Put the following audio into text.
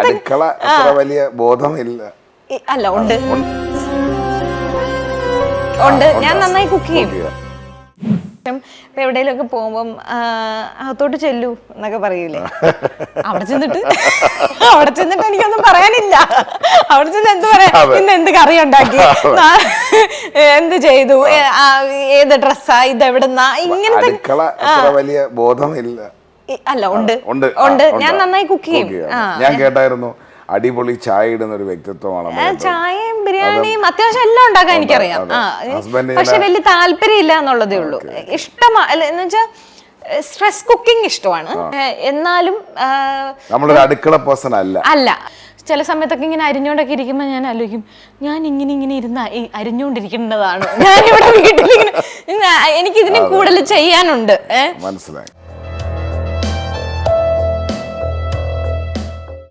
അടുക്കള അത്ര വലിയ ബോധമില്ല. അല്ല ഉണ്ട് ഞാൻ നന്നായി കുക്ക് ചെയ്യും. ഇപ്പൊ എവിടെയെങ്കിലൊക്കെ പോകുമ്പം അകത്തോട്ട് ചെല്ലൂ എന്നൊക്കെ പറയൂലേ, അവിടെ ചെന്നിട്ട് എനിക്കൊന്നും പറയാനില്ല. അവിടെ ചെന്ന് എന്ത് പറയാ, ഇന്ന് എന്ത് കറി ഉണ്ടാക്കി, എന്ത് ചെയ്തു, ഏത് ഡ്രസ്സാ, ഇത് എവിടുന്നാ, ഇങ്ങനത്തെ വലിയ ബോധമില്ല. അല്ല ഉണ്ട് ഞാൻ നന്നായി കുക്ക് ചെയ്യും. ഞാൻ കേട്ടായിരുന്നു അടിപൊളി ചായ ഇടുന്ന ഒരു വ്യക്തിത്വമാണ്. ചായയും ബിരിയാണിയും അത്യാവശ്യം എല്ലാം ഉണ്ടാക്കാൻ എനിക്കറിയാം. പക്ഷെ വലിയ താല്പര്യം ഇല്ല എന്നുള്ളതേ ഉള്ളൂ. ഇഷ്ടമാണ് എന്ന് വെച്ചാൽ സ്ട്രെസ് കുക്കിംഗ് ഇഷ്ടമാണ്. എന്നാലും നമ്മളൊരു അടുക്കള പേഴ്സൺ അല്ല. ചില സമയത്തൊക്കെ ഇങ്ങനെ അരിഞ്ഞോണ്ടൊക്കെ ഇരിക്കുമ്പോൾ ഞാൻ ആലോചിക്കും, ഞാൻ ഇങ്ങനെ ഇരുന്ന് അരിഞ്ഞോണ്ടിരിക്കേണ്ടതാണ്. ഞാനിവിടെ വീട്ടിലിങ്ങനെ എനിക്കിതിന് കൂടുതൽ ചെയ്യാനുണ്ട്. മനസ്സിലായി.